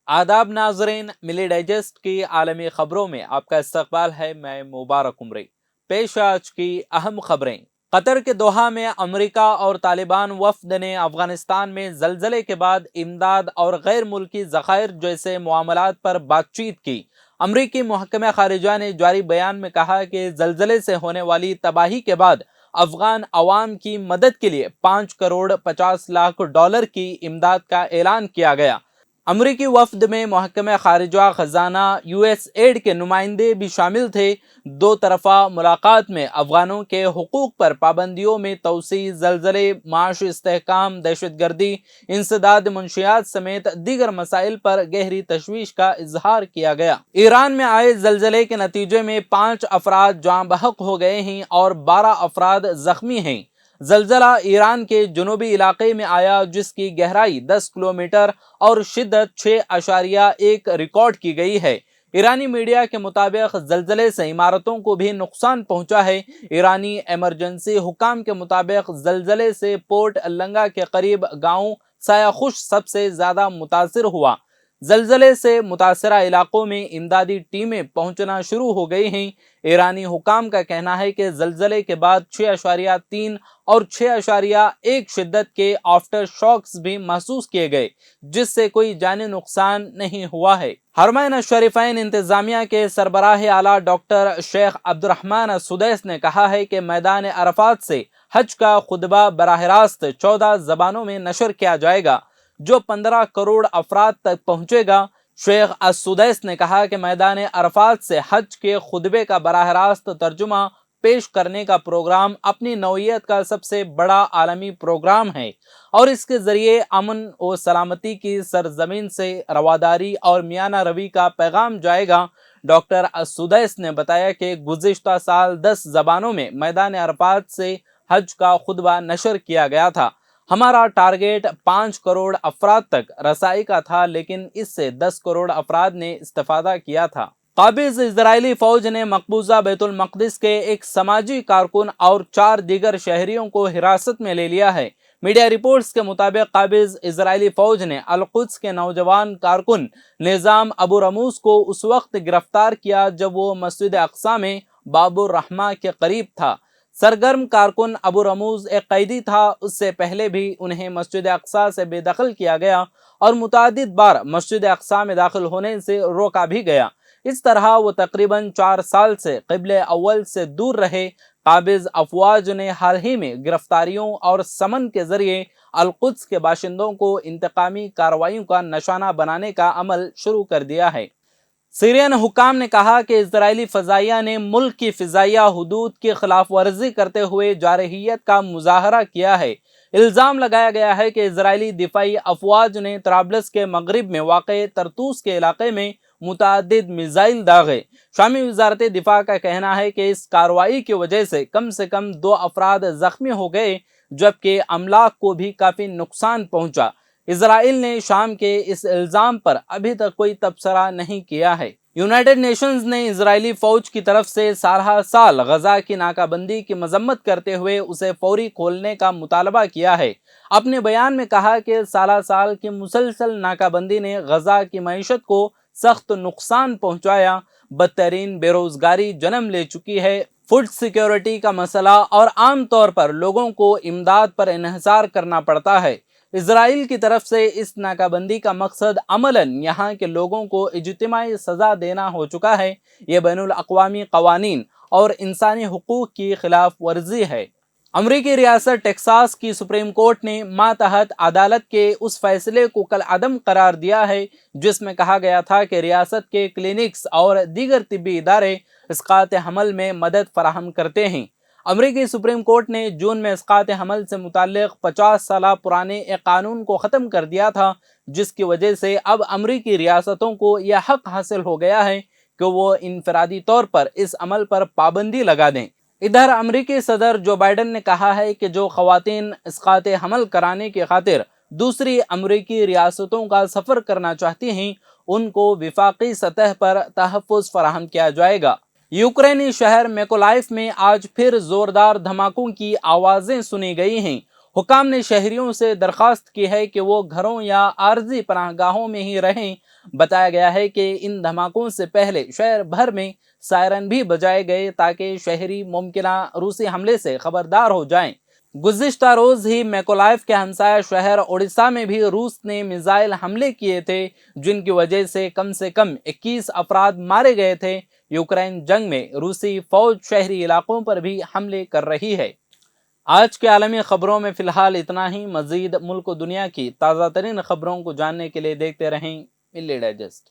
आदाब नाजरीन, मिली डाइजेस्ट की आलमी खबरों में आपका इस्तकबाल है। मैं मुबारक उमरी। पेश आज की अहम खबरें। कतर के दोहा में अमेरिका और तालिबान वफद ने अफगानिस्तान में जलजले के बाद इमदाद और गैर मुल्की ज़खायर जैसे मामलात पर बातचीत की। अमरीकी महकमा खारिजा ने जारी बयान में कहा कि जलजले से होने वाली तबाही के बाद अफगान अवाम की मदद के लिए 5 करोड़ 50 लाख डॉलर की इमदाद का ऐलान किया गया। अमरीकी वफद में महकमा खारिजा, खजाना, यूएस एड के नुमाइंदे भी शामिल थे। दो तरफा मुलाकात में अफगानों के हुकूक पर पाबंदियों में तोसी, जलजले, माशी इस्तेहकाम, दहशत गर्दी, इंसदाद मंशियात समेत दीगर मसाइल पर गहरी तशवीश का इजहार किया गया। ईरान में आए जलजले के नतीजे में 5 अफराद जाँ बहक हो गए हैं और 12 अफराद जख्मी हैं। जलजला ईरान के जनूबी इलाके में आया, जिसकी गहराई 10 किलोमीटर और शिद्दत 6.1 रिकॉर्ड की गई है। ईरानी मीडिया के मुताबिक जलजले से इमारतों को भी नुकसान पहुंचा है। ईरानी इमरजेंसी हुकाम के मुताबिक जलजले से पोर्ट लंगा के करीब गांव सायाखुश सबसे ज्यादा मुतासिर हुआ। जलजले से मुतासरा इलाकों में इमदादी टीमें पहुंचना शुरू हो गई हैं। ईरानी हुकाम का कहना है कि जलजले के बाद 6.3 और 6.1 शिद्दत के आफ्टर शॉक्स भी महसूस किए गए, जिससे कोई जानी नुकसान नहीं हुआ है। हरमैन शरीफैन इंतजामिया के सरबराह आला डॉक्टर शेख अब्दुर्रहमान सुदैस ने कहा है कि मैदान अरफात से हज का खुतबा बराह रास्त 14 जबानों में नशर किया जाएगा, जो 15 करोड़ अफराद तक पहुंचेगा। शेख असुदैस ने कहा कि मैदान अरफात से हज के खुतबे का बराह रास्त तर्जुमा पेश करने का प्रोग्राम अपनी नौइयत का सबसे बड़ा आलमी प्रोग्राम है और इसके जरिए अमन और सलामती की सरजमीन से रवादारी और मियाना रवी का पैगाम जाएगा। डॉक्टर असुदैस ने बताया कि गुज़िश्ता साल 10 जबानों में मैदान अरफात से हज का खुतबा नशर किया गया था। हमारा टारगेट 5 करोड़ अफराद तक रसाई का था, लेकिन इससे 10 करोड़ अफराद ने इस्तेफादा किया था। काबिज इजरायली फौज ने मकबूजा बैतुल मक़दिस के एक समाजी कारकुन और 4 दीगर शहरियों को हिरासत में ले लिया है। मीडिया रिपोर्ट्स के मुताबिक काबिज इजरायली फौज ने अल-कुद्स के नौजवान कारकुन निज़ाम अबू रमूस को उस वक्त गिरफ्तार किया जब वो मस्जिद अक्सा में बाबुर रहमा के करीब था। सरगर्म कारकुन अबू रमूज एक कैदी था। उससे पहले भी उन्हें मस्जिद अक्सा से बेदखल किया गया और मुतादिद बार मस्जिद अक्सा में दाखिल होने से रोका भी गया। इस तरह वो तकरीबन 4 साल से क़िबले अव्वल से दूर रहे। काबिज अफवाज ने हाल ही में गिरफ्तारियों और समन के जरिए अल-कुद्स के बाशिंदों को इंतकामी कार्रवाइयों का निशाना बनाने का अमल शुरू कर दिया है। सीरियन हुकाम ने कहा कि इजरायली फ़ज़ाइया ने मुल्क की फ़िज़ाइया हुदूद की खिलाफ वर्जी करते हुए जारहियत का मुजाहरा किया है। इल्ज़ाम लगाया गया है कि इजरायली दिफाई अफवाज ने तराबलस के मगरिब में वाक़े तरतूस के इलाके में मुतअद्दिद मिज़ाइल दागे। शामी वज़ारत दिफा का कहना है कि इस कार्रवाई की वजह से कम 2 अफराद ज़ख्मी हो गए, जबकि अमलाक को भी काफ़ी नुकसान पहुँचा। इजराइल ने शाम के इस इल्ज़ाम पर अभी तक कोई तबसरा नहीं किया है। यूनाइटेड नेशंस ने इजरायली फौज की तरफ से साल साल गजा की नाकाबंदी की मजम्मत करते हुए उसे फौरी खोलने का मुतालबा किया है। अपने बयान में कहा कि साल की मुसलसल नाकाबंदी ने गजा की मईशत को सख्त नुकसान पहुंचाया, बदतरीन बेरोजगारी जन्म ले चुकी है, फूड सिक्योरिटी का मसला और आम तौर पर लोगों को इमदाद पर इन्हिसार करना पड़ता है। इजराइल की तरफ से इस नाकाबंदी का मकसद अमलन यहाँ के लोगों को इज्तिमाई सज़ा देना हो चुका है। ये बैनुल अक़वामी क़वानीन और इंसानी हुकूक की खिलाफ वर्जी है। अमरीकी रियासत टेक्सास की सुप्रीम कोर्ट ने मातहत अदालत के उस फैसले को कल अदम करार दिया है जिसमें कहा गया था कि रियासत के क्लिनिक्स और दीगर तिब्बी इदारे इसक़ात हमल में मदद फराहम करते हैं। अमरीकी सुप्रीम कोर्ट ने जून में इसक़ात हमल से मुताल्लिक़ 50 साल पुराने एक कानून को ख़त्म कर दिया था, जिसकी वजह से अब अमरीकी रियासतों को यह हक़ हासिल हो गया है कि वो इनफरादी तौर पर इस अमल पर पाबंदी लगा दें। इधर अमरीकी सदर जो बाइडन ने कहा है कि जो ख़वातीन इसक़ात हमल कराने की खातिर दूसरी अमरीकी रियासतों का सफ़र करना चाहती हैं, उनको विफाकी सतह पर तहफ़्फ़ुज़ फराहम किया जाएगा। यूक्रेनी शहर मेकोलाइफ में आज फिर जोरदार धमाकों की आवाज़ें सुनी गई हैं। हुकाम ने शहरियों से दरख्वास्त की है कि वो घरों या आर्जी पनाहगाहों में ही रहें। بتایا گیا ہے کہ ان دھماکوں سے پہلے شہر بھر میں سائرن بھی بجائے گئے تاکہ شہری ممکنہ روسی حملے سے خبردار ہو جائیں۔ گزشتہ روز ہی میکولائیو کے ہمسایہ شہر اڑیسہ میں بھی روس نے میزائل حملے کیے تھے، جن کی وجہ سے کم 21 افراد مارے گئے تھے۔ یوکرین جنگ میں روسی فوج شہری علاقوں پر بھی حملے کر رہی ہے۔ آج کے عالمی خبروں میں فی الحال اتنا ہی۔ مزید ملک و دنیا کی تازہ ترین خبروں کو جاننے کے لیے دیکھتے رہیں ملی ڈائجسٹ۔